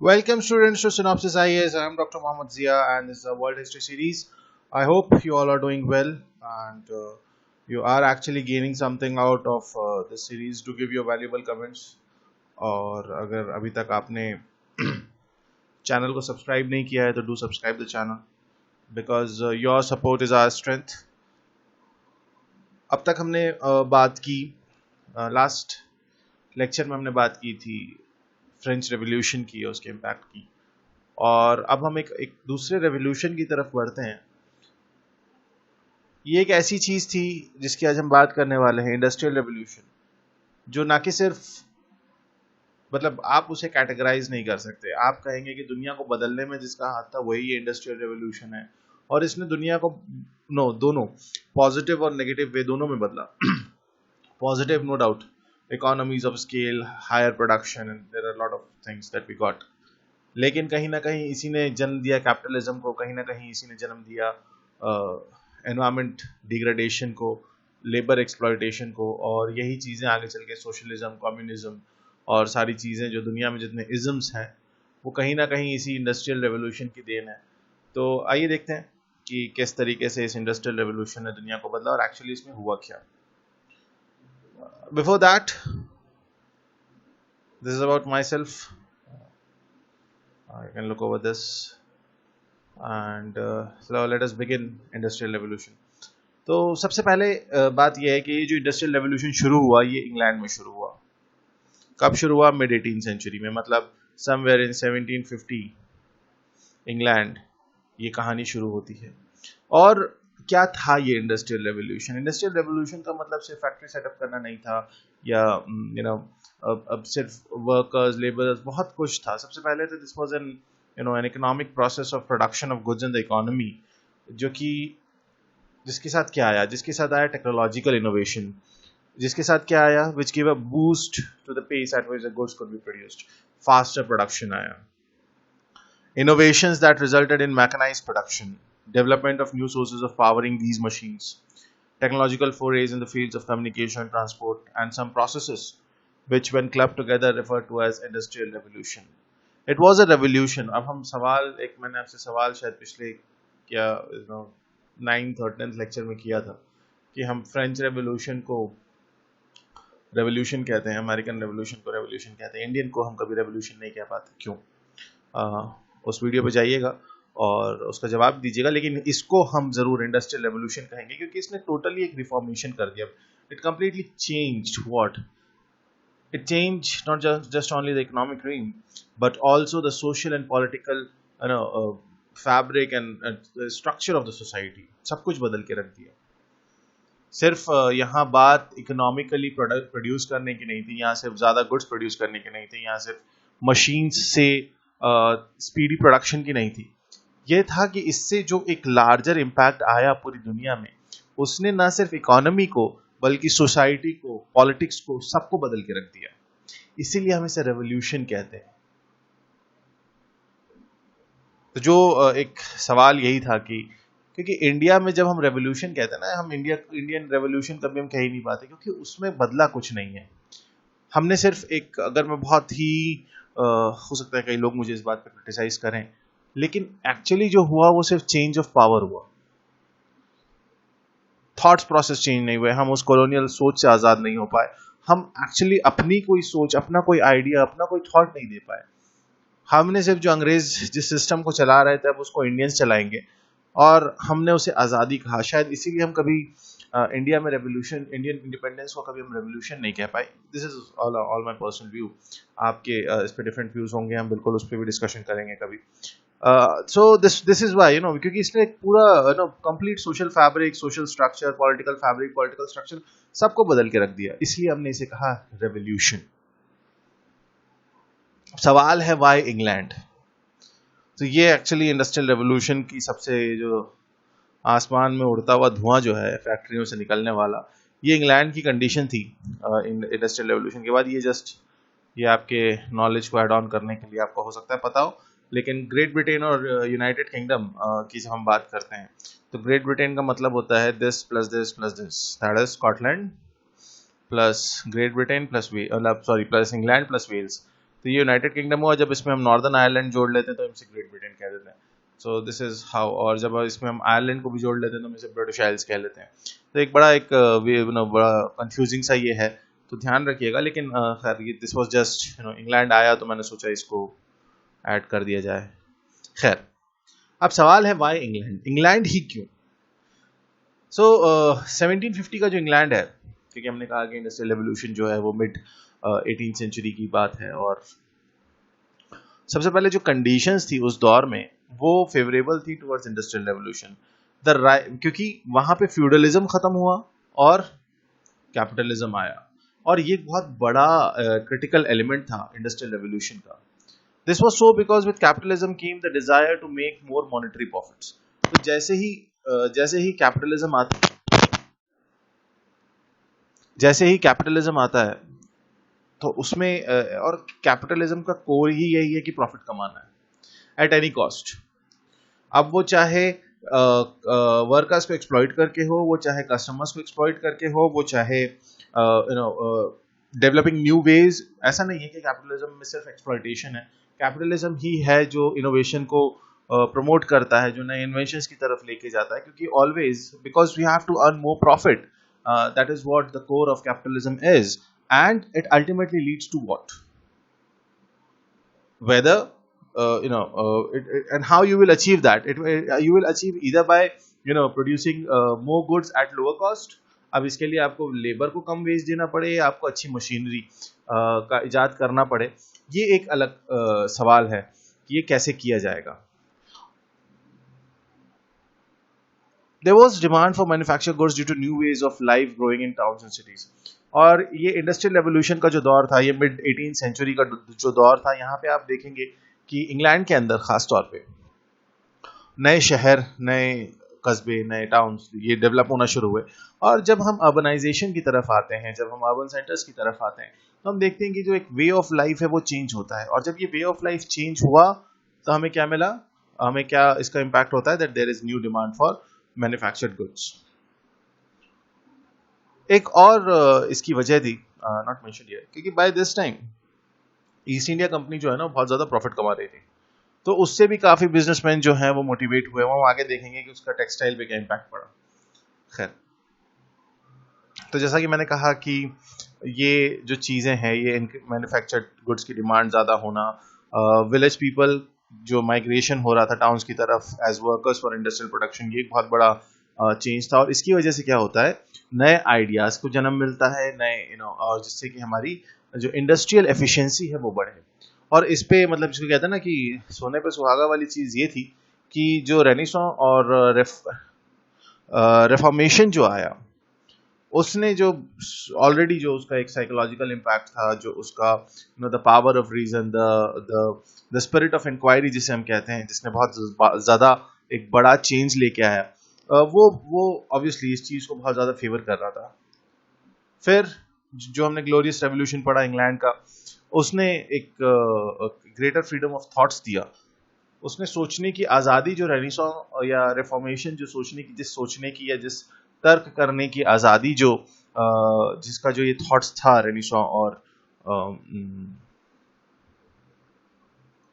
Welcome students to Synopsis IAS. I am Dr. Mohammad Zia and this is a World History series. I hope you all are doing well and you are actually gaining something out of this series. Do give your valuable comments और अगर अभी तक आपने channel को subscribe नहीं किया है तो do subscribe the channel because your support is our strength. अब तक हमने बात की लास्ट लेक्चर में हमने बात की थी फ्रेंच रेवोल्यूशन की और उसके इम्पैक्ट की, और अब हम एक दूसरे रेवोल्यूशन की तरफ बढ़ते हैं. ये एक ऐसी चीज थी जिसकी आज हम बात करने वाले हैं, इंडस्ट्रियल रेवोल्यूशन, जो ना कि सिर्फ मतलब आप उसे कैटेगराइज नहीं कर सकते. आप कहेंगे कि दुनिया को बदलने में जिसका हाथ था वही ये इंडस्ट्रियल रेवोल्यूशन है, और इसने दुनिया को दोनों पॉजिटिव और नेगेटिव वे दोनों में बदला. Positive no doubt, economies of scale, higher production, and there are a lot of things that we got. लेकिन कहीं ना कहीं इसी ने जन्म दिया कैपिटलिज्म को, कहीं ना कहीं इसी ने जन्म दिया एनवायरमेंट डिग्रेडेशन को, लेबर एक्सप्लॉयटेशन को, और यही चीज़ें आगे चल के सोशलिज्म, कम्युनिज्म और सारी चीज़ें जो दुनिया में जितने इज़म्स हैं वो कहीं ना कहीं इसी इंडस्ट्रियल रेवोल्यूशन की देन है. तो आइए देखते हैं कि किस तरीके से इस इंडस्ट्रियल रेवोल्यूशन ने दुनिया को बदला और एक्चुअली इसमें हुआ क्या. Before that, this is about myself. You can look over this and so let us begin industrial revolution. तो सबसे पहले बात यह है कि ये जो इंडस्ट्रियल रेवोल्यूशन शुरू हुआ ये इंग्लैंड में शुरू हुआ. कब शुरू हुआ? मिड 18th सेंचुरी में, मतलब समवेयर इन 1750 इंग्लैंड ये कहानी शुरू होती है. और क्या था ये इंडस्ट्रियल रेवोल्यूशन? इंडस्ट्रियल रेवोल्यूशन का मतलब सिर्फ फैक्ट्री सेटअप करना नहीं था, या अब सिर्फ वर्कर्स, लेबरर्स, बहुत कुछ था. सबसे पहले तो this was an economic process of production of goods in the economy, जो कि जिसके साथ क्या आया? जिसके साथ आया टेक्नोलॉजिकल इनोवेशन. जिसके साथ क्या आया? Which give a boost to the pace at which the goods could be produced. Faster production आया. Innovations that resulted in mechanized production, development of new sources of powering these machines, technological forays in the fields of communication and transport, and some processes which when clubbed together referred to as industrial revolution. It was a revolution. अब हम सवाल, एक मैंने आपसे सवाल शायद पिछले क्या 9th और 10th लेक्चर में किया था कि हम फ्रेंच रेवोल्यूशन को रेवोल्यूशन कहते हैं, अमेरिकन रेवोल्यूशन को रेवोल्यूशन कहते हैं, इंडियन को हम कभी रेवोल्यूशन नहीं कह पाते. क्यों? उस वीडियो पे जाइएगा और उसका जवाब दीजिएगा. लेकिन इसको हम जरूर इंडस्ट्रियल रेवोल्यूशन कहेंगे क्योंकि इसने टोटली एक रिफॉर्मेशन कर दिया. It completely changed what? It changed not just only the economic realm but also the social and political fabric and structure of the society. सब कुछ बदल के रख दिया. सिर्फ यहाँ बात इकोनॉमिकली प्रोड्यूस करने की नहीं थी, यहाँ सिर्फ ज़्यादा गुड्स प्रोड्यूस करने की नहीं थी, यहाँ सिर्फ मशीन्स से स्पीडी प्रोडक्शन की नहीं थी. यह था कि इससे जो एक लार्जर इम्पैक्ट आया पूरी दुनिया में, उसने ना सिर्फ इकोनॉमी को बल्कि सोसाइटी को, पॉलिटिक्स को, सबको बदल के रख दिया. इसीलिए हम इसे रेवोल्यूशन कहते हैं. तो जो एक सवाल यही था कि क्योंकि इंडिया में जब हम रेवोल्यूशन कहते हैं ना, हम इंडियन रेवोल्यूशन कभी हम कह ही नहीं पाते क्योंकि उसमें बदला कुछ नहीं है. हमने सिर्फ एक, अगर मैं बहुत ही हो सकता है कई लोग मुझे इस बात पर क्रिटिसाइज करें, लेकिन एक्चुअली जो हुआ वो सिर्फ चेंज ऑफ पावर हुआ. थॉट्स प्रोसेस चेंज नहीं हुए. हम उस कॉलोनियल सोच से आजाद नहीं हो पाए. हम एक्चुअली अपनी कोई सोच, अपना कोई आइडिया, अपना कोई थॉट नहीं दे पाए. हमने सिर्फ जो अंग्रेज जिस सिस्टम को चला रहे थे अब उसको इंडियंस चलाएंगे, और हमने उसे आज़ादी कहा. शायद इसीलिए हम कभी इंडिया में रेवोल्यूशन, इंडियन इंडिपेंडेंस को कभी हम रेवोल्यूशन नहीं कह पाए. This is all my personal view. आपके इस पे डिफरेंट व्यूज होंगे, हम बिल्कुल उस पर भी डिस्कशन करेंगे कभी. सो दिस इज व्हाई क्योंकि इसने एक पूरा complete social fabric, social structure, political fabric, political structure सबको बदल के रख दिया. इसलिए हमने इसे कहा रेवोल्यूशन. सवाल है व्हाई इंग्लैंड? तो ये एक्चुअली इंडस्ट्रियल रेवोल्यूशन की सबसे जो आसमान में उड़ता हुआ धुआं जो है फैक्ट्रियों से निकलने वाला, ये इंग्लैंड की कंडीशन थी इंडस्ट्रियल रेवोल्यूशन के बाद. ये आपके नॉलेज को ऐड ऑन करने के लिए आपको हो सकता है पता हो, लेकिन ग्रेट ब्रिटेन और यूनाइटेड किंगडम की जब हम बात करते हैं तो ग्रेट ब्रिटेन का मतलब होता है this plus this plus this, that is Scotland plus Great Britain plus plus England plus Wales. तो ये यूनाइटेड किंगडम हुआ, जब इसमें हम नॉर्दर्न आयरलैंड जोड़ लेते हैं तो हम इसे ग्रेट ब्रिटेन कह देते हैं। सो दिस इज हाउ, और जब इसमें हम आयरलैंड को भी जोड़ लेते हैं तो हम इसे ब्रिटिश आइल्स कह लेते हैं। तो एक बड़ा बड़ा कंफ्यूजिंग सा ये है, तो ध्यान रखिएगा। लेकिन खैर ये दिस वाज जस्ट इंग्लैंड आया तो मैंने सोचा इसको ऐड कर दिया जाए। खैर, अब सवाल है वाई इंग्लैंड, इंग्लैंड ही क्यों? सो 1750 का जो इंग्लैंड है, क्योंकि हमने कहा कि इंडस्ट्रियल रेवोल्यूशन जो है वो मिड 18th सेंचुरी की बात है, और सबसे पहले जो कंडीशंस थी उस दौर में वो फेवरेबल थी टुवर्ड्स इंडस्ट्रियल रेवोल्यूशन। क्योंकि वहां पे फ्यूडलिज्म खत्म हुआ और कैपिटलिज्म आया, और ये एक बहुत बड़ा क्रिटिकल एलिमेंट था इंडस्ट्रियल रेवोल्यूशन का। This was so because with capitalism came the desire to make more monetary profits. तो जैसे ही कैपिटलिज्म आता है तो उसमें और कैपिटलिज्म का कोर ही यही है कि प्रॉफिट कमाना है एट एनी कॉस्ट। अब वो चाहे वर्कर्स को एक्सप्लॉइट करके हो, वो चाहे कस्टमर्स को एक्सप्लॉइट करके हो, वो चाहे डेवलपिंग न्यू वेज। ऐसा नहीं है कि कैपिटलिज्म में सिर्फ एक्सप्लॉइटेशन है, कैपिटलिज्म ही है जो इनोवेशन को प्रमोट करता है, जो नए इन्वेंशंस की तरफ लेके जाता है, क्योंकि always because we have to earn more profit, that is what the core of capitalism is, and it ultimately leads to what, whether and how you will achieve that. You will achieve either by producing more goods at lower cost. अब इसके लिए आपको labour को कम veg देना पड़े या आपको अच्छी मशीनरी का इजाद करना पड़े, ये एक अलग सवाल है कि ये कैसे किया जाएगा। There was demand for manufactured goods due to new ways of life growing in towns and cities. और ये इंडस्ट्रियल रेवोल्यूशन का जो दौर था, ये मिड 18th सेंचुरी का जो दौर था, यहाँ पे आप देखेंगे कि इंग्लैंड के अंदर खास तौर पे नए शहर, नए कस्बे, नए टाउन्स ये डेवलप होना शुरू हुए। और जब हम अर्बनाइजेशन की तरफ आते हैं, जब हम अर्बन सेंटर्स की तरफ आते हैं, तो हम देखते हैं कि जो एक वे ऑफ लाइफ है वो चेंज होता है। और जब ये वे ऑफ लाइफ चेंज हुआ तो हमें क्या मिला, हमें क्या इसका इम्पैक्ट होता है, that there is new demand for manufactured goods. एक और इसकी वजह थी, नॉट मेंशन हियर, क्योंकि by this time East India Company जो है ना बहुत ज्यादा प्रॉफिट कमा रही थी, तो उससे भी काफी बिजनेसमैन जो हैं वो मोटिवेट हुए। वो आगे देखेंगे कि उसका टेक्सटाइल पे क्या इम्पैक्ट पड़ा। खैर, तो जैसा कि मैंने कहा कि ये जो चीजें हैं, ये मैन्युफैक्चर्ड गुड्स की डिमांड ज्यादा होना, विलेज पीपल जो माइग्रेशन हो रहा था टाउन्स की तरफ as workers for industrial production, ये एक बहुत बड़ा चेंज था। और इसकी वजह से क्या होता है, नए आइडियाज को जन्म मिलता है, नए और जिससे कि हमारी जो इंडस्ट्रियल एफिशिएंसी है वो बढ़े। और इस पे मतलब जिसको कहते हैं ना कि सोने पे सुहागा वाली चीज ये थी कि जो रेनेसां और रिफॉर्मेशन जो आया, उसने जो ऑलरेडी जो उसका एक साइकोलॉजिकल इम्पैक्ट था, जो उसका the power of reason, the spirit of inquiry जिसे हम कहते हैं, जिसने बहुत ज्यादा एक बड़ा चेंज लेके आया, वो ऑब्वियसली इस चीज को बहुत ज्यादा फेवर कर रहा था। फिर जो हमने ग्लोरियस रेवोल्यूशन पढ़ा इंग्लैंड का, उसने एक ग्रेटर फ्रीडम ऑफ थॉट्स दिया। उसने सोचने की आजादी, जो रेनेसां या रिफॉर्मेशन, जो सोचने की या जिस तर्क करने की आजादी, जो जिसका जो ये थॉट्स था रेनेसां और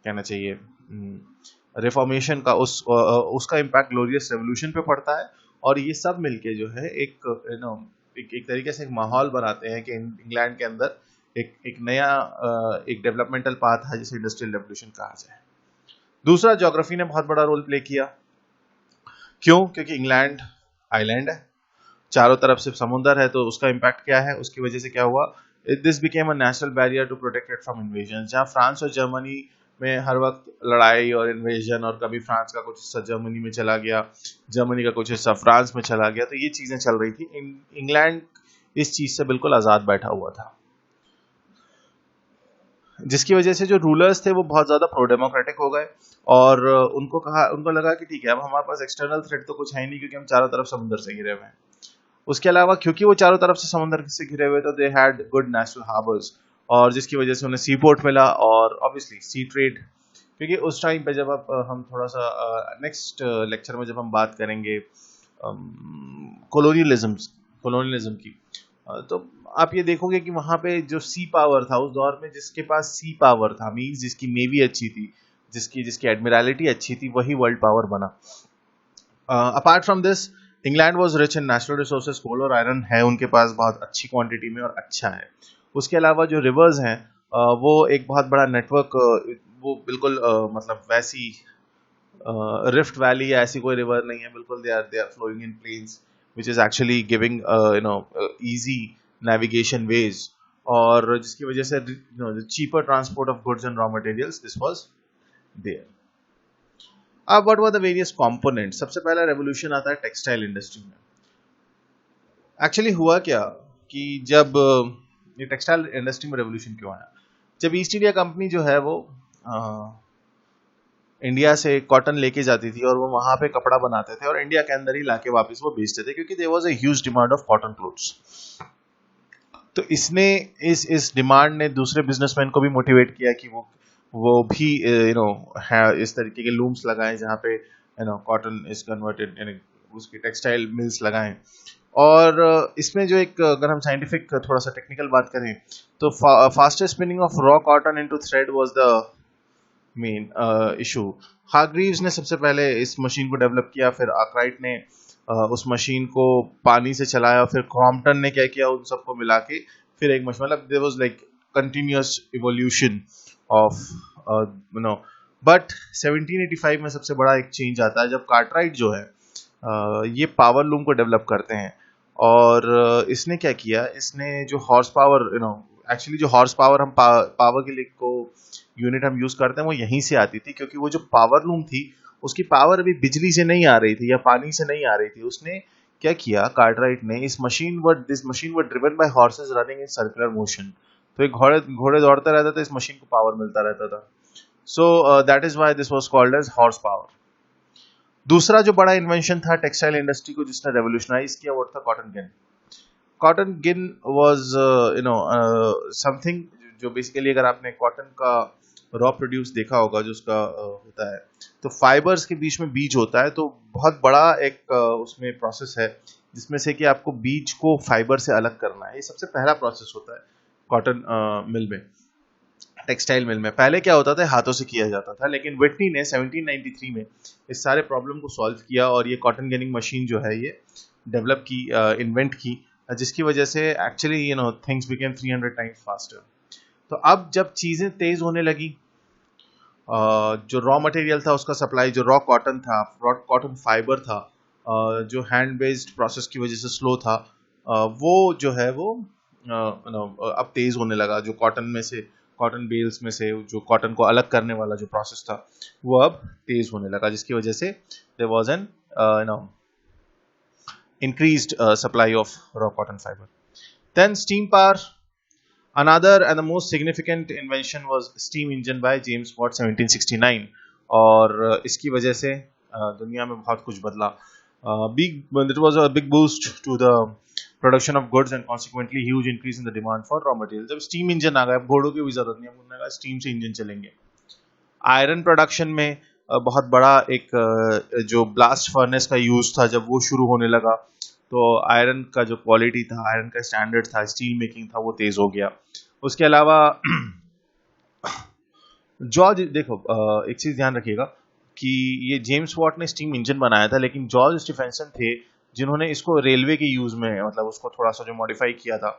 कहना चाहिए रिफॉर्मेशन का, उसका इम्पैक्ट ग्लोरियस रेवोल्यूशन पे पड़ता है। और ये सब मिलके जो है एक तरीके से एक माहौल बनाते हैं कि इंग्लैंड के अंदर एक नया एक डेवलपमेंटल पाथ है जिसे इंडस्ट्रियल रेवोल्यूशन कहा जाए। दूसरा, ज्योग्राफी ने बहुत बड़ा रोल प्ले किया। क्यों? क्योंकि इंग्लैंड आइलैंड है, चारों तरफ से समुद्र है, तो उसका इम्पैक्ट क्या है, उसकी वजह से क्या हुआ, this became a natural barrier to protect it from invasion. जहां फ्रांस और जर्मनी में हर वक्त लड़ाई और इन्वेजन, और कभी फ्रांस का कुछ हिस्सा जर्मनी में चला गया, जर्मनी का कुछ हिस्सा फ्रांस में चला गया, तो ये चीजें चल रही थी। इंग्लैंड इस चीज से बिल्कुल आजाद बैठा हुआ था, जिसकी वजह से जो रूलर्स थे वो बहुत ज्यादा प्रो डेमोक्रेटिक हो गए। और उनको लगा कि ठीक है, अब हमारे पास एक्सटर्नल थ्रेट तो कुछ है नहीं, क्योंकि हम चारों तरफ समुद्र से घिरे हुए हैं। उसके अलावा क्योंकि वो चारों तरफ से समुद्र से घिरे हुए, तो they had good natural harbours, और जिसकी वजह से उन्हें सी पोर्ट मिला, और ऑब्वियसली सी ट्रेड। क्योंकि उस टाइम पे जब हम थोड़ा सा नेक्स्ट लेक्चर में जब हम बात करेंगे कोलोनियलिज्म की, तो आप ये देखोगे कि वहां पे जो सी पावर था उस दौर में, जिसके पास सी पावर था मीन्स जिसकी नेवी अच्छी थी, जिसकी जिसकी एडमिरलिटी अच्छी थी, वही वर्ल्ड पावर बना। Apart from this, England was rich in natural resources, coal और आयरन है उनके पास बहुत अच्छी क्वांटिटी में और अच्छा है। उसके अलावा जो रिवर्स हैं वो एक बहुत बड़ा नेटवर्क, वो बिल्कुल मतलब वैसी रिफ्ट वैली या ऐसी कोई रिवर नहीं है, बिल्कुल they are flowing in plains which is actually giving easy navigation ways, और जिसकी वजह से cheaper transport of goods and raw materials this was there. अब what were the various components. सबसे पहला रेवोल्यूशन आता है टेक्सटाइल इंडस्ट्री में। एक्चुअली हुआ क्या कि जब ये टेक्सटाइल इंडस्ट्री में रेवोल्यूशन क्यों आया, जब ईस्ट इंडिया कंपनी जो है वो इंडिया से कॉटन लेके जाती थी और वो वहां पे कपड़ा बनाते थे और इंडिया के अंदर ही लाके वापस वो बेचते थे, क्योंकि there was a huge demand of cotton clothes. तो इसने इस डिमांड ने दूसरे बिजनेसमैन को भी मोटिवेट किया कि वो भी इस तरीके के लूम्स लगाएं जहाँ पे कॉटन इज कन्वर्टेड, यानी उसकी टेक्सटाइल मिल्स लगाएं। और इसमें जो एक, अगर हम साइंटिफिक थोड़ा सा टेक्निकल बात करें तो faster spinning of raw cotton into thread was the main issue. Hargreaves ने सबसे पहले इस मशीन को डेवलप किया, फिर आर्कराइट ने उस मशीन को पानी से चलाया, फिर क्रॉम्पटन ने क्या किया, उन सबको मिला के फिर एक मशीन, मतलब there was like continuous evolution of but 1785 में सबसे बड़ा एक चेंज आता है जब कार्टराइट जो है ये पावर लूम को डेवलप करते हैं। और इसने क्या किया, इसने जो हॉर्स पावर एक्चुअली जो हॉर्स पावर हम पावर के लिए को यूनिट हम यूज करते हैं वो यहीं से आती थी, क्योंकि वो जो पावर लूम थी उसकी पावर अभी बिजली से नहीं आ रही थी या पानी से नहीं आ रही थी। उसने क्या किया, कार्टराइट ने, this machine were driven by horses running in circular motion. तो एक घोड़े दौड़ता रहता था, इस मशीन को पावर मिलता रहता था। So that is why this was called as horse power. दूसरा जो बड़ा इन्वेंशन था टेक्सटाइल इंडस्ट्री को जिसने रेवोल्यूशनाइज किया वो था cotton gin. Cotton gin was something जो बेसिकली, अगर आपने कॉटन का रॉ प्रोड्यूस देखा होगा जो उसका होता है, तो फाइबर्स के बीच में बीज होता है, तो बहुत बड़ा एक उसमें प्रोसेस है जिसमें से कि आपको बीज को फाइबर से अलग करना है। ये सबसे पहला प्रोसेस होता है कॉटन मिल में, टेक्सटाइल मिल में। पहले क्या होता था, हाथों से किया जाता था, लेकिन विटनी ने 1793 में इस सारे प्रॉब्लम को सॉल्व किया और ये कॉटन गिनिंग मशीन जो है ये डेवलप की, इन्वेंट की, जिसकी वजह से actually things became 300 times faster. तो अब जब चीजें तेज होने लगी, जो रॉ मटेरियल था उसका सप्लाई, जो रॉ कॉटन था, रॉ कॉटन फाइबर था, जो हैंड बेस्ड प्रोसेस की वजह से स्लो था, वो जो है वो अब तेज होने लगा। जो कॉटन में से, कॉटन बेल्स में से जो कॉटन को अलग करने वाला जो प्रोसेस था वो अब तेज होने लगा, जिसकी वजह से there was an increased supply of raw cotton fiber. Then steam power. Another and the most significant invention was steam engine by James Watt 1769, और इसकी वजह से दुनिया में बहुत कुछ बदला। It was a big boost to the production of goods and consequently huge increase in the demand for raw materials. जब steam engine आ गया, अब घोड़ों की भी जरूरत नहीं है, हमने कहा steam से इंजन चलेंगे। आयरन प्रोडक्शन में बहुत बड़ा एक जो ब्लास्ट फर्नेस का यूज था, जब वो शुरू होने लगा तो आयरन का जो क्वालिटी था, आयरन का स्टैंडर्ड था, स्टील मेकिंग था, वो तेज हो गया। उसके अलावा जॉर्ज, देखो एक चीज ध्यान रखिएगा कि ये जेम्स वॉट ने स्टीम इंजन बनाया था, लेकिन जॉर्ज स्टीफेंसन थे जिन्होंने इसको रेलवे के यूज में, मतलब उसको थोड़ा सा जो मॉडिफाई किया था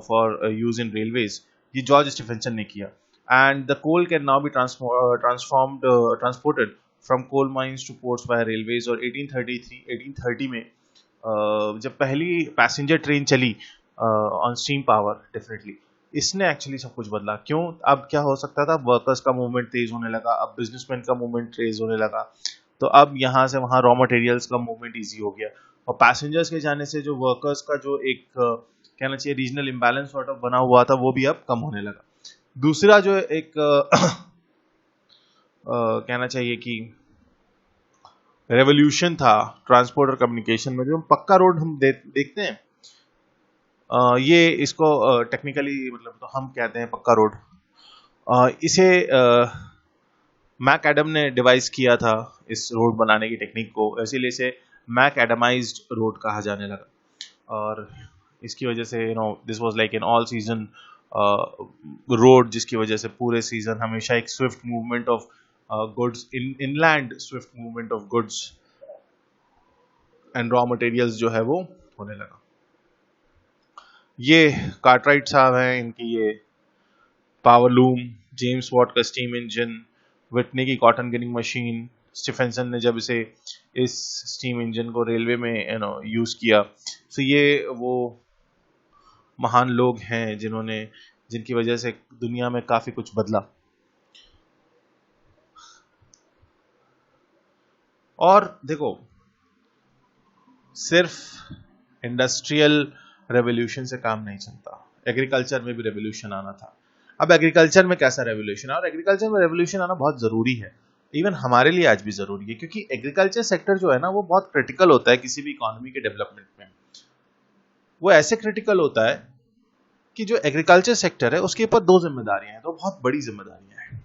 फॉर यूज इन रेलवेज, ये जॉर्ज स्टीफेंसन ने किया। And the coal can now be transported from coal mines to ports via railways। और 1830 में जब पहली पैसेंजर ट्रेन चली ऑन स्टीम पावर, डेफिनेटली इसने एक्चुअली सब कुछ बदला। क्यों? अब क्या हो सकता था, वर्कर्स का मूवमेंट तेज होने लगा, अब बिजनेसमैन का मूवमेंट तेज होने लगा, तो अब यहाँ से वहाँ रॉ मटेरियल्स का मूवमेंट ईजी हो गया, और पैसेंजर्स के जाने से जो वर्कर्स का जो एक कहना चाहिए रीजनल इम्बैलेंस सॉर्ट ऑफ बना हुआ था वो भी अब कम होने लगा। दूसरा जो एक कहना चाहिए कि रेवोल्यूशन था ट्रांसपोर्ट और कम्युनिकेशन में, जो पक्का रोड हम देखते हैं, ये इसको टेक्निकली मतलब तो हम कहते हैं पक्का रोड। इसे मैक एडम ने डिवाइस किया था इस रोड बनाने की टेक्निक को, इसीलिए इसे मैक एडमाइज्ड रोड कहा जाने लगा। और इसकी वजह से this was like an all season road, जिसकी वजह से पूरे सीजन हमेशा एक Swift movement of goods, inland Swift movement of goods and raw materials जो है वो होने लगा। ये कार्टराइट साहब हैं, इनकी ये पावर लूम, जेम्स वॉट का स्टीम इंजन, विटनी की कॉटन गिनिंग मशीन, स्टीफेंसन ने जब इसे इस स्टीम इंजन को रेलवे में यूज किया, तो ये वो महान लोग हैं जिनकी वजह से दुनिया में काफी कुछ बदला। और देखो, सिर्फ इंडस्ट्रियल रेवोल्यूशन से काम नहीं चलता, एग्रीकल्चर में भी रेवोल्यूशन आना था। अब एग्रीकल्चर में कैसा रेवोल्यूशन है, और एग्रीकल्चर में रेवोल्यूशन आना बहुत जरूरी है, इवन हमारे लिए आज भी जरूरी है, क्योंकि एग्रीकल्चर सेक्टर जो है ना वो बहुत क्रिटिकल होता है किसी भी इकोनॉमी के डेवलपमेंट में। वो ऐसे क्रिटिकल होता है कि जो एग्रीकल्चर सेक्टर है उसके ऊपर दो जिम्मेदारियां हैं, तो बहुत बड़ी जिम्मेदारियां हैं।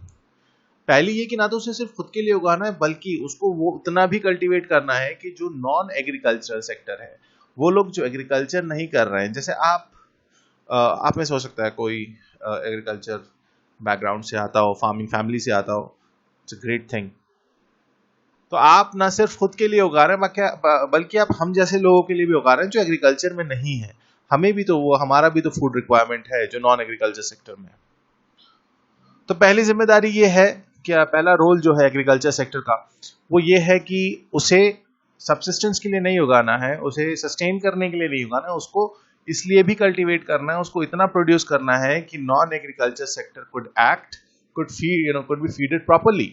पहली ये कि ना तो उसे सिर्फ खुद के लिए उगाना है, बल्कि उसको वो उतना भी कल्टीवेट करना है कि जो नॉन एग्रीकल्चरल सेक्टर है, वो लोग जो एग्रीकल्चर नहीं कर रहे हैं, जैसे आप में से हो सकता है कोई एग्रीकल्चर बैकग्राउंड से आता हो, फार्मिंग फैमिली से आता हो, इट्स अ ग्रेट थिंग। तो आप ना सिर्फ खुद के लिए उगा रहे हैं, बल्कि आप हम जैसे लोगों के लिए भी उगा रहे हैं जो एग्रीकल्चर में नहीं है। हमें भी तो हमारा भी तो फूड रिक्वायरमेंट है जो नॉन एग्रीकल्चर सेक्टर में है। तो पहली जिम्मेदारी ये है, क्या पहला रोल जो है एग्रीकल्चर सेक्टर का, वो ये है कि उसे सब्सिस्टेंस के लिए नहीं उगाना है, उसे सस्टेन करने के लिए नहीं उगाना है, उसको इसलिए भी कल्टीवेट करना है, उसको इतना प्रोड्यूस करना है कि non agriculture sector could act, could feed, could be feeded properly.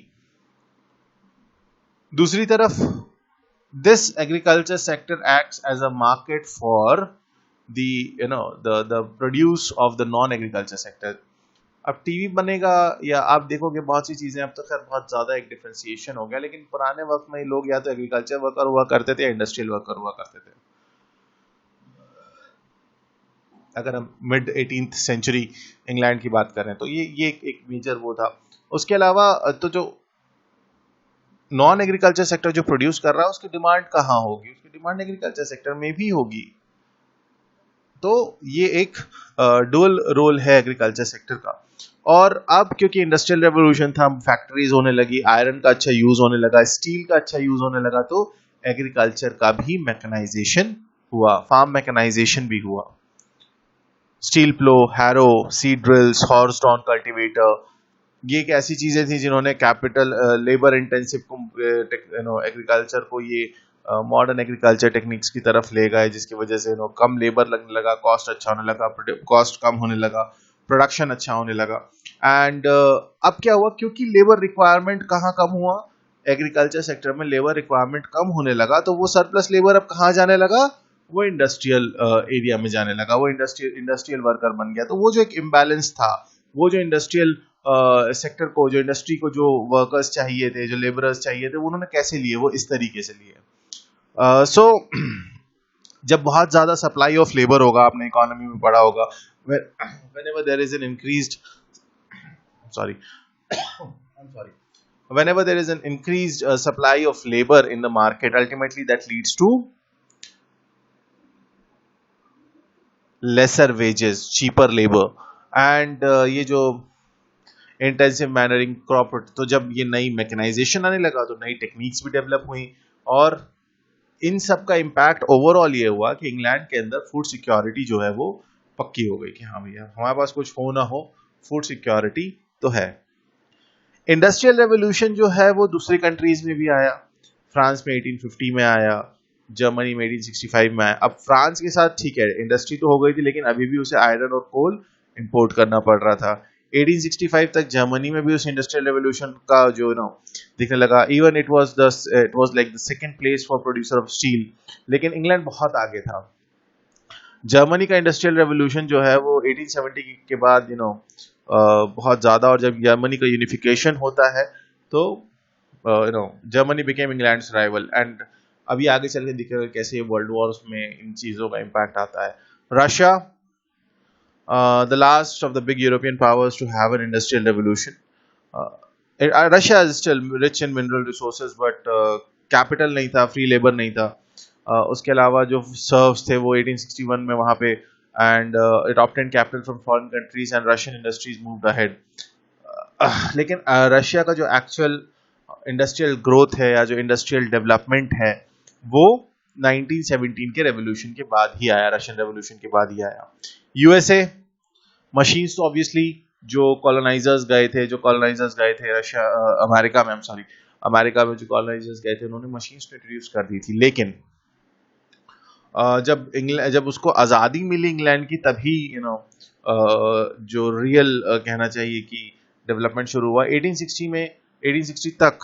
दूसरी तरफ this agriculture sector acts as a market for the produce of the non agriculture sector। अब टीवी बनेगा या आप देखोगे बहुत सी चीजें, अब तो खैर बहुत ज्यादा एक डिफरेंशिएशन हो गया, लेकिन पुराने वक्त में लोग या तो एग्रीकल्चर वर्कर हुआ करते थे या इंडस्ट्रियल वर्कर हुआ करते थे। अगर हम मिड 18th सेंचुरी इंग्लैंड की बात करें तो ये एक मेजर वो था। उसके अलावा तो जो नॉन एग्रीकल्चर सेक्टर जो प्रोड्यूस कर रहा है उसकी डिमांड कहाँ होगी, उसकी डिमांड एग्रीकल्चर सेक्टर में भी होगी। तो ये एक डुअल रोल है एग्रीकल्चर सेक्टर का। और अब क्योंकि इंडस्ट्रियल रेवोल्यूशन था, फैक्ट्रीज होने लगी, आयरन का अच्छा यूज होने लगा, स्टील का अच्छा यूज होने लगा, तो एग्रीकल्चर का भी मैकेनाइजेशन हुआ, फार्म मैकेनाइजेशन भी हुआ। Steel plough, harrow, seed drills, horse drawn cultivator, ये एक ऐसी चीजें थी जिन्होंने कैपिटल लेबर इंटेंसिव एग्रीकल्चर को ये मॉडर्न एग्रीकल्चर टेक्निक्स की तरफ ले गए, जिसकी वजह से कम लेबर लगने लगा, कॉस्ट अच्छा होने लगा, कॉस्ट कम होने लगा, प्रोडक्शन अच्छा होने लगा। एंड अब क्या हुआ, क्योंकि लेबर रिक्वायरमेंट कहाँ कम हुआ, एग्रीकल्चर सेक्टर में लेबर रिक्वायरमेंट कम होने लगा, तो वो सरप्लस लेबर अब कहाँ जाने लगा, वो इंडस्ट्रियल एरिया में जाने लगा, वो इंडस्ट्रियल वर्कर बन गया। तो वो जो एक इम्बैलेंस था, वो जो इंडस्ट्रियल सेक्टर को, जो इंडस्ट्री को जो वर्कर्स चाहिए थे, जो लेबरर्स चाहिए थे, वो उन्होंने कैसे लिए, वो इस तरीके से लिए। सो जब बहुत ज्यादा सप्लाई ऑफ लेबर होगा, आपने इकोनॉमी में पढ़ा होगा, whenever there is an increased supply of labor in the market, ultimately that leads to lesser wages, cheaper labor, and ये जो इंटेंसिव मैनरिंग क्रॉप, तो जब ये नई मैकेनाइजेशन आने लगा तो नई टेक्निक्स भी डेवलप हुई, और इन सब का इम्पैक्ट ओवरऑल ये हुआ कि इंग्लैंड के अंदर फूड सिक्योरिटी जो है वो पक्की हो गई कि हाँ भैया हमारे पास कुछ हो ना हो, फूड सिक्योरिटी तो है। इंडस्ट्रियल रेवोल्यूशन जो है वो दूसरी कंट्रीज में भी आया, फ्रांस में 1850 में आया, जर्मनी में 1865 में आया। अब फ्रांस के साथ ठीक है इंडस्ट्री तो हो गई थी, लेकिन अभी भी उसे आयरन और कोल इंपोर्ट करना पड़ रहा था। 1865 तक जर्मनी में भी उस इंडस्ट्रियल रेवोल्यूशन का जो दिखने लगा, even it was like the second place for producer of steel, लेकिन इंग्लैंड बहुत आगे था। जर्मनी का इंडस्ट्रियल रेवोल्यूशन जो है वो 1870 के बाद बहुत ज्यादा, और जब जर्मनी का यूनिफिकेशन होता है तो Germany became England's rival. And अभी आगे चल के दिखेगा कैसे वर्ल्ड वॉर्स में इन चीजों का इम्पैक्ट आता है। Russia, the last of the big European powers to have an industrial revolution. Russia is still rich in mineral resources, but capital नहीं था, free labor नहीं था। उसके अलावा जो serfs थे वो 1861 में वहाँ पे and it obtained capital from foreign countries and Russian industries moved ahead. लेकिन रशिया का जो एक्चुअल इंडस्ट्रियल ग्रोथ है या जो इंडस्ट्रियल डेवलपमेंट है वो 1917 के रेवोल्यूशन के बाद ही आया, रशियन रेवोल्यूशन के बाद ही आया। यूएसए मशीन्स तो ऑब्वियसली जो कॉलोनाइजर्स गए थे रशिया अमेरिका में, अमेरिका में जो कॉलोनाइजर्स गए थे उन्होंने मशीन्स को इंट्रोड्यूस कर दी थी, लेकिन जब उसको आज़ादी मिली इंग्लैंड की तभी जो रियल कहना चाहिए कि डेवलपमेंट शुरू हुआ 1860 में। 1860 तक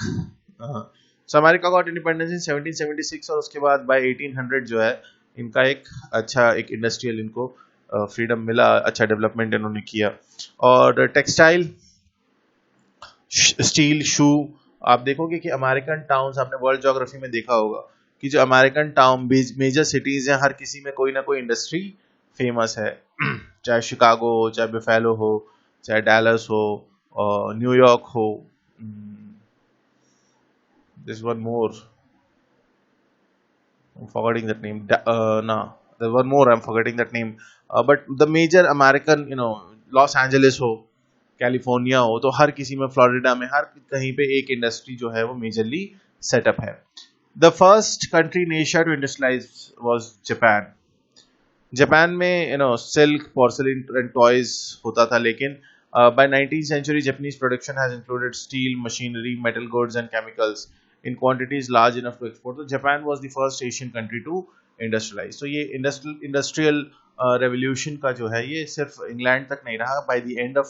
अमेरिका गॉट इंडिपेंडेंस इन 1776 और उसके बाद बाय 1800 जो है इनका एक इंडस्ट्रियल इनको फ्रीडम मिला, अच्छा डेवलपमेंट इन्होंने किया। और टेक्सटाइल, स्टील, शू, आप देखोगे कि अमेरिकन टाउन्स, आपने वर्ल्ड ज्योग्राफी में देखा होगा कि जो अमेरिकन टाउन मेजर सिटीज हैं हर किसी में कोई ना कोई इंडस्ट्री फेमस है, चाहे शिकागो हो, चाहे बफेलो हो, चाहे डैलस हो, न्यूयॉर्क हो, there's one more I'm forgetting that name, there's one more I'm forgetting that name, but the major American, Los Angeles हो, कैलिफोर्निया हो, तो हर किसी में, फ्लोरिडा में, हर कहीं पे एक इंडस्ट्री जो है वो मेजरली सेटअप है। The first country in Asia to industrialize was Japan. Japan में सिल्क, पोर्सलिन एंड टॉयज होता था, लेकिन by 19th century Japanese production has included steel, machinery, metal goods and chemicals in quantities large enough to export. So Japan was the first Asian country to industrialize. So ये industrial revolution का जो है ये सिर्फ England तक नहीं रहा, by the end of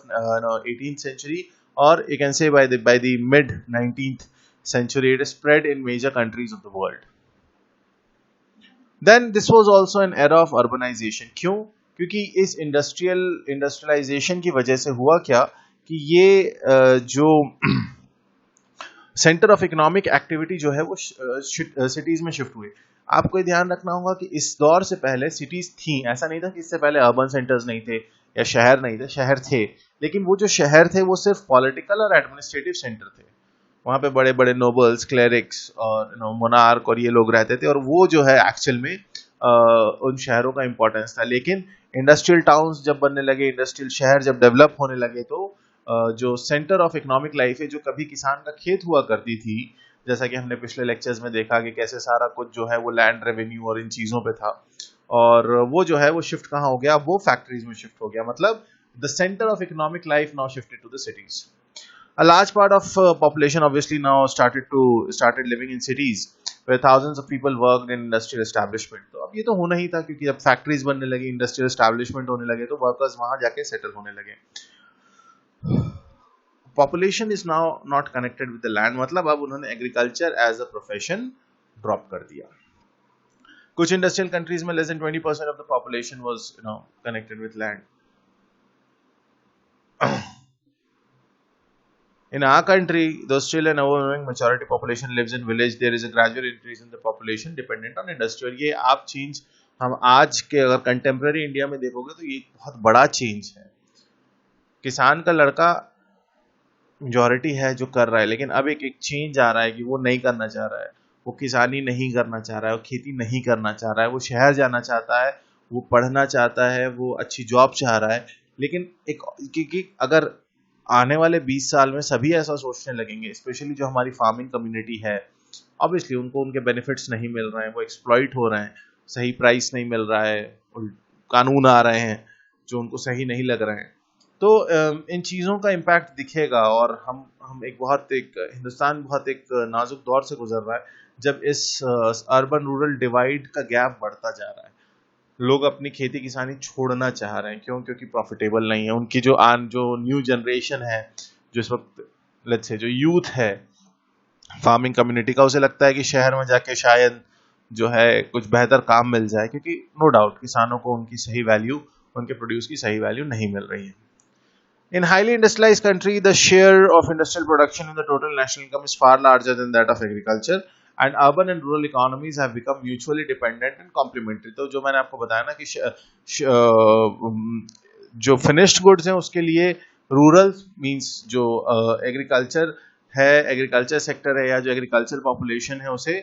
18th century or you can say by the mid 19th century it is spread in major countries of the world. Then this was also an era of urbanization. क्यों? क्योंकि इस industrialisation की वजह से हुआ क्या कि ये जो सेंटर ऑफ इकोनॉमिक एक्टिविटी जो है वो सिटीज में शिफ्ट हुए। आपको ध्यान रखना होगा कि इस दौर से पहले सिटीज थी, ऐसा नहीं था कि इससे पहले अर्बन सेंटर्स नहीं थे या शहर नहीं थे, शहर थे, लेकिन वो जो शहर थे वो सिर्फ पॉलिटिकल और एडमिनिस्ट्रेटिव सेंटर थे। वहां पे बड़े बड़े नोबल्स, क्लेरिक्स और मोनार्क और ये लोग रहते थे, और वो जो है एक्चुअल में उन शहरों का इंपॉर्टेंस था। लेकिन इंडस्ट्रियल टाउन्स जब बनने लगे, इंडस्ट्रियल शहर जब डेवलप होने लगे, तो जो सेंटर ऑफ इकोनॉमिक लाइफ है, जो कभी किसान का खेत हुआ करती थी, जैसा कि हमने पिछले लेक्चर्स में देखा कि कैसे सारा कुछ जो है वो लैंड रेवेन्यू और इन चीजों पे था, और वो जो है वो शिफ्ट कहाँ हो गया, वो फैक्ट्रीज में शिफ्ट हो गया। मतलब the centre of economic life now shifted to the cities. A large part of population obviously now started living in cities where thousands of people worked in industrial establishment. तो अब ये तो होना ही था, क्योंकि जब फैक्ट्रीज बनने लगी, इंडस्ट्रियल एस्टैब्लिशमेंट होने लगे, तो वर्कर्स वहां जाके सेटल होने लगे। Population is now not connected with the land, मतलब अब उन्होंने agriculture as a profession drop कर दिया। कुछ इंडस्ट्रियल कंट्रीज में less than 20% of the population was connected with land. In our country, though still an overwhelming majority population lives in village, there is a gradual increase in the population dependent on industry। और ये आप change हम आज के अगर contemporary India में देखोगे तो ये बहुत बड़ा चेंज है। किसान का लड़का मेजॉरिटी है जो कर रहा है, लेकिन अब एक चेंज आ रहा है कि वो नहीं करना चाह रहा है, वो किसानी नहीं करना चाह रहा है, वो खेती नहीं करना चाह रहा है, वो शहर जाना चाहता है, वो पढ़ना चाहता है, वो अच्छी जॉब चाह रहा है। लेकिन क्योंकि अगर आने वाले 20 साल में सभी ऐसा सोचने लगेंगे, स्पेशली जो हमारी फार्मिंग कम्युनिटी है, ऑब्वियसली उनको उनके बेनिफिट्स नहीं मिल रहे हैं, वो एक्सप्लॉइट हो रहे हैं, सही प्राइस नहीं मिल रहा है, कानून आ रहे हैं जो उनको सही नहीं लग रहे हैं, तो इन चीज़ों का इम्पैक्ट दिखेगा। और हम हिंदुस्तान बहुत एक नाजुक दौर से गुजर रहा है, जब इस अर्बन रूरल डिवाइड का गैप बढ़ता जा रहा है। लोग अपनी खेती किसानी छोड़ना चाह रहे हैं, क्यों? क्योंकि प्रॉफिटेबल नहीं है। उनकी जो न्यू जनरेशन है, जो इस वक्त लेट्स से जो यूथ है फार्मिंग कम्युनिटी का, उसे लगता है कि शहर में जाके शायद जो है कुछ बेहतर काम मिल जाए, क्योंकि नो डाउट किसानों को उनकी सही वैल्यू, उनके प्रोड्यूस की सही वैल्यू नहीं मिल रही है। In highly industrialized country, the share of industrial production in the total national income is far larger than that of agriculture, and urban and rural economies have become mutually dependent and complementary। तो जो मैंने आपको बताया ना कि जो finished goods हैं उसके लिए रूरल मींस जो एग्रीकल्चर है, एग्रीकल्चर सेक्टर है, या जो एग्रीकल्चर पॉपुलेशन है, उसे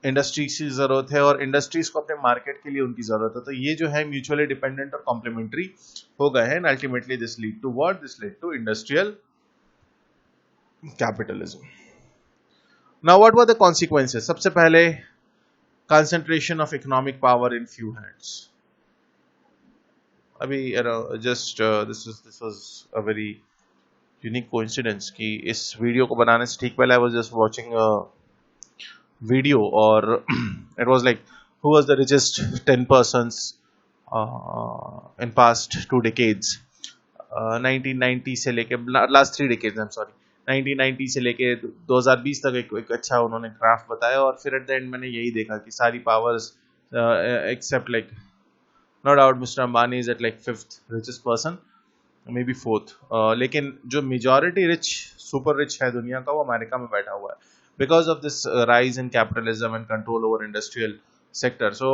इंडस्ट्रीज की जरूरत है और इंडस्ट्रीज को अपने मार्केट के लिए उनकी जरूरत है। तो ये जो है म्यूचुअली डिपेंडेंट और कॉम्प्लीमेंट्री हो गए हैं and ultimately this lead to what? This lead to industrial capitalism. Now what were the consequences? सबसे पहले concentration of economic power in few hands. अभी just this was a very unique coincidence कि इस video को बनाने से ठीक पहले I was just watching a video और it was like who was the richest 10 persons in past 2 decades, 1990 से लेके last 3 decades, I'm sorry, 1990 से लेके 2020 तक एक अच्छा उन्होंने ग्राफ बताया और फिर एट द एंड मैंने यही देखा कि सारी powers except like no doubt mister Ambani is at like 5th richest person, may be 4th, लेकिन जो मेजॉरिटी रिच सुपर रिच है दुनिया का वो अमेरिका में बैठा हुआ है because of this rise in capitalism and control over industrial sector. So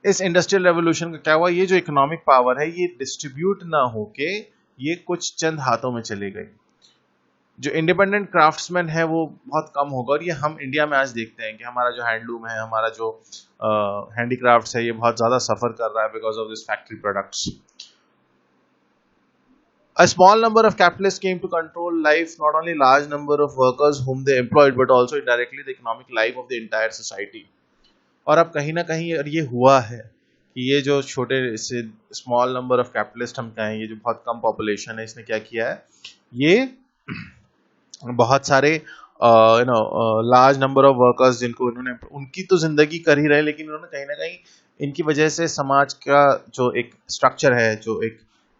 इस इंडस्ट्रियल रेवोल्यूशन का क्या हुआ? ये जो इकोनॉमिक पावर है ये डिस्ट्रीब्यूट ना होके ये कुछ चंद हाथों में चली गई। जो इंडिपेंडेंट क्राफ्ट्समैन है वो बहुत कम होगा और ये हम इंडिया में आज देखते हैं कि हमारा जो हैंडलूम है, हमारा जो हैंडीक्राफ्ट्स है, ये बहुत ज्यादा सफर कर रहा है because of this factory products. A small number of capitalists came to control life, not only large number of workers whom they employed, but also indirectly the economic life of the entire society. और अब कहीं ना कहीं ये हुआ है कि ये जो छोटे से स्मॉल नंबर ऑफ कैपिटलिस्ट हम कहें, ये जो बहुत कम पॉपुलेशन है, इसने क्या किया है? ये बहुत सारे लार्ज नंबर ऑफ वर्कर्स जिनको उन्होंने उनकी तो जिंदगी कर ही रहे, लेकिन उन्होंने कहीं ना कहीं इनकी वजह से समाज का जो एक स्ट्रक्चर है, जो एक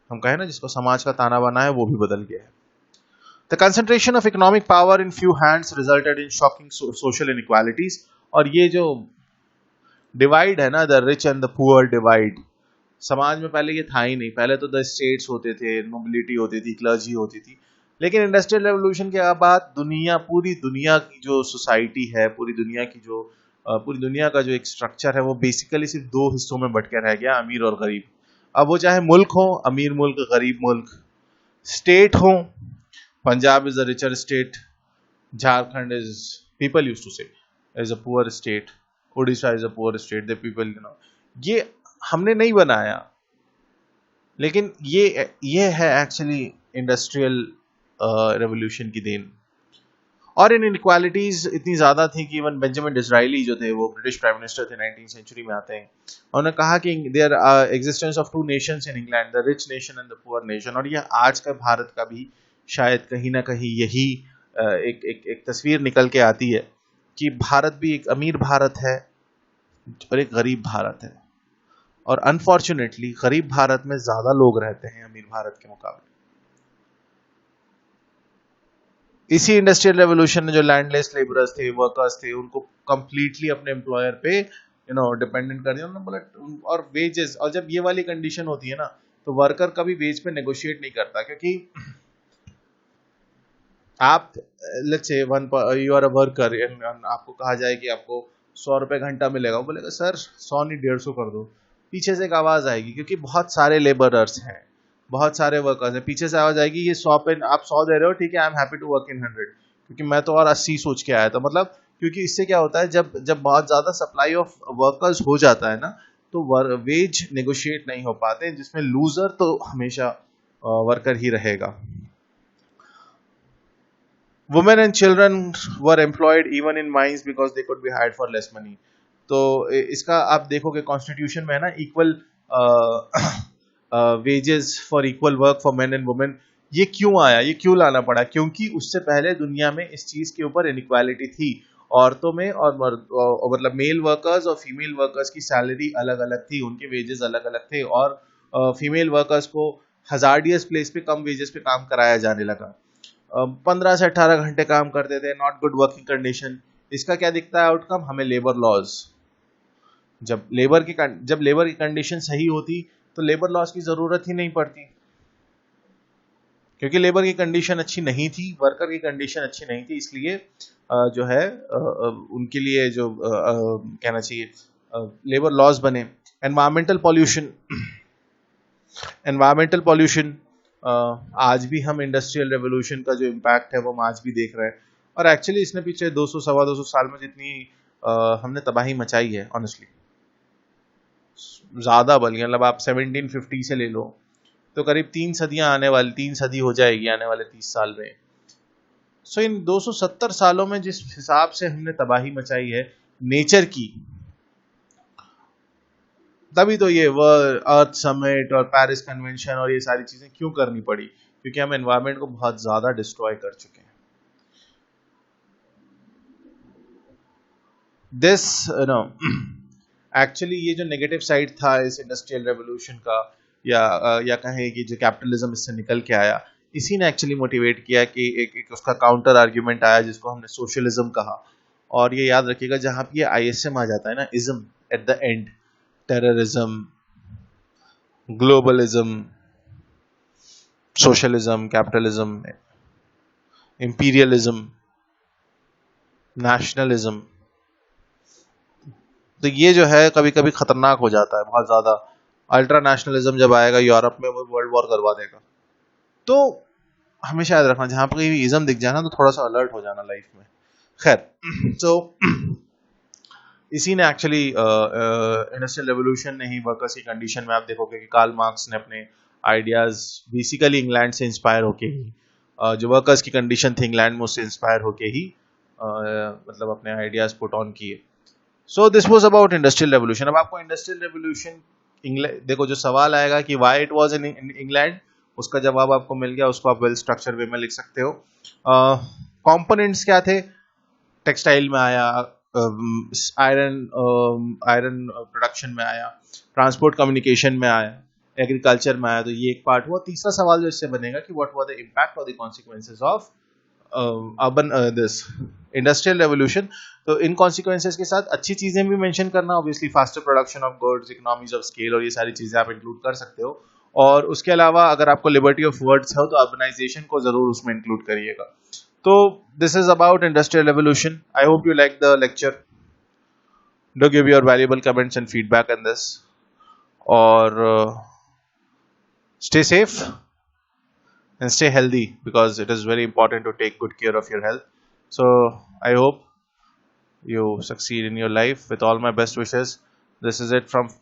हम कहें ना जिसको समाज का ताना बाना है, वो भी बदल गया है। The concentration of economic power in few hands resulted in shocking social inequalities. और ये जो डिवाइड है ना, the rich and the poor divide, समाज में पहले ये था ही नहीं। पहले तो द स्टेट्स होते थे, नोबिलिटी होती थी, क्लर्जी होती थी, लेकिन इंडस्ट्रियल रेवोल्यूशन के बाद पूरी दुनिया की जो सोसाइटी है, पूरी दुनिया का जो एक स्ट्रक्चर है, वो बेसिकली सिर्फ 2 हिस्सों में बट के रह गया, अमीर और गरीब। अब वो चाहे मुल्क हो, अमीर मुल्क, गरीब मुल्क, स्टेट हो, Punjab is a richer state, Jharkhand is, people used to say, is a poor state, Orissa is a poor state, the people ये हमने नहीं बनाया, लेकिन ये है एक्चुअली इंडस्ट्रियल रेवोल्यूशन की देन। और इन इनइक्वालिटीज इतनी ज्यादा थी कि इवन बेंजामिन डिज़राइली जो थे, वो ब्रिटिश प्राइम मिनिस्टर थे, 19th सेंचुरी में आते हैं, उन्होंने कहा कि there existence of 2 Nations in England, the rich nation and the poor nation. और ये आज का भारत का भी शायद कहीं ना कहीं यही एक तस्वीर निकल के आती है कि भारत भी एक अमीर भारत है और एक गरीब भारत है, और अनफॉर्चुनेटली गरीब भारत में ज्यादा लोग रहते हैं अमीर भारत के मुकाबले। इसी इंडस्ट्रियल रेवोल्यूशन ने जो लैंडलेस लेबरर्स थे, वर्कर्स थे, उनको कंप्लीटली अपने एम्प्लॉयर पे डिपेंडेंट कर दिया उन्होंने, बोला। और वेजेस, और जब ये वाली कंडीशन होती है ना, तो वर्कर कभी वेज पे नेगोशिएट नहीं करता, क्योंकि आप let's say you are a worker and आपको कहा जाए कि आपको 100 रुपए घंटा मिलेगा, वो बोलेगा सर 100 नहीं 150 कर दो। पीछे से एक आवाज आएगी, क्योंकि बहुत सारे लेबरर्स हैं, बहुत सारे वर्कर्स हैं, पीछे से आवाज आएगी ये 100 पे आप 100 दे रहे हो, ठीक है, I am happy to work in 100, क्योंकि मैं तो और 80 सोच के आया था। मतलब क्योंकि इससे क्या होता है, जब बहुत ज्यादा सप्लाई ऑफ वर्कर्स हो जाता है ना, तो वेज नेगोशिएट नहीं हो पाते, जिसमें लूजर तो हमेशा वर्कर ही रहेगा। Women and children were employed even in mines because they could be hired for less money. तो इसका आप देखोगे कॉन्स्टिट्यूशन में है ना, equal wages for equal work for main and women. ये क्यों आया, ये क्यों लाना पड़ा? क्योंकि उससे पहले दुनिया में इस चीज के ऊपर इनइक्वालिटी थी, औरतों में और मतलब मेल वर्कर्स और फीमेल वर्कर्स की सैलरी अलग अलग थी, उनके वेजेस अलग अलग थे, और फीमेल वर्कर्स को हजार्डियस प्लेस पे कम वेजेस पे काम कराया जाने लगा। 15 से 18 घंटे काम करते थे, नॉट गुड वर्किंग कंडीशन। इसका क्या दिखता है आउटकम? हमें लेबर लॉज। जब लेबर की कंडीशन सही होती तो लेबर लॉज की जरूरत ही नहीं पड़ती, क्योंकि लेबर की कंडीशन अच्छी नहीं थी, वर्कर की कंडीशन अच्छी नहीं थी, इसलिए जो है उनके लिए जो कहना चाहिए लेबर लॉज बने। एनवायरमेंटल पॉल्यूशन आज भी हम इंडस्ट्रियल रेवोल्यूशन का जो इम्पैक्ट है वो हम आज भी देख रहे हैं। और एक्चुअली इसने पीछे 200 सवा 200 साल में जितनी हमने तबाही मचाई है ऑनेस्टली, ज्यादा बल्कि मतलब आप 1750 से ले लो तो करीब 3 सदियां आने वाली, 3 सदी हो जाएगी आने वाले 30 साल में। सो इन 270 सालों में जिस हिसाब से हमने तबाही मचाई है नेचर की, तभी तो ये अर्थ समिट और पेरिस कन्वेंशन और ये सारी चीजें क्यों करनी पड़ी, क्योंकि हम एनवायरनमेंट को बहुत ज्यादा डिस्ट्रॉय कर चुके हैं। दिस नो एक्चुअली ये जो नेगेटिव साइड था इस इंडस्ट्रियल रेवोल्यूशन का, या कहें कि जो कैपिटलिज्म इससे निकल के आया, इसी ने एक्चुअली मोटिवेट किया कि एक उसका काउंटर आर्ग्यूमेंट आया जिसको हमने सोशलिज्म कहा। और ये याद रखिएगा जहां पे ये आईएसएम आ जाता है ना, ism at the end, terrorism, globalism, socialism, capitalism, imperialism, nationalism, तो ये जो है कभी कभी खतरनाक हो जाता है बहुत ज्यादा। अल्ट्रा नेशनलिज्म जब आएगा यूरोप में, वो वर्ल्ड वॉर करवा देगा। तो हमेशा याद रखना जहां पर कहीं इज्म दिख जाए ना तो थोड़ा सा अलर्ट हो जाना लाइफ में। खैर तो इसी ने एक्चुअली इंडस्ट्रियल रेवोल्यूशन ने ही वर्कर्स की कंडीशन में, आप देखोगे कि कार्ल मार्क्स ने अपने आइडियाज बेसिकली इंग्लैंड से इंस्पायर होके ही, जो वर्कर्स की कंडीशन थी इंग्लैंड में उससे इंस्पायर होके ही मतलब अपने आइडियाज पुट ऑन किए। So this was about industrial revolution. अब आपको इंडस्ट्रियल रेवोल्यूशन देखो जो सवाल आएगा कि why it was in England, उसका जवाब आपको मिल गया, उसको आप वेल स्ट्रक्चर वे में लिख सकते हो। कंपोनेंट्स क्या थे, टेक्सटाइल में आया, आयरन प्रोडक्शन में आया, ट्रांसपोर्ट कम्युनिकेशन में आया, एग्रीकल्चर में आया, तो ये एक पार्ट हुआ। तीसरा सवाल जो इससे बनेगा कि व्हाट वर द इम्पैक्ट और the consequences of urban this industrial revolution. तो इन कॉन्सिक्वेंसेज के साथ अच्छी चीजें भी मेंशन करना, obviously faster production of goods, economies of scale और ये सारी चीजें आप इंक्लूड कर सकते हो। और उसके अलावा अगर आपको लिबर्टी ऑफ वर्ड्स हो तो अर्बनाइजेशन को जरूर उसमें इंक्लूड करिएगा। तो this is about industrial revolution. I hope you like the lecture. Do give your valuable comments and feedback on this, or stay safe and stay healthy, because it is very important to take good care of your health. So I hope you succeed in your life. With all my best wishes, this is it from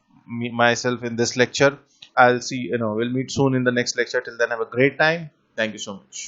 myself in this lecture. I'll see, we'll meet soon in the next lecture. Till then, have a great time. Thank you so much.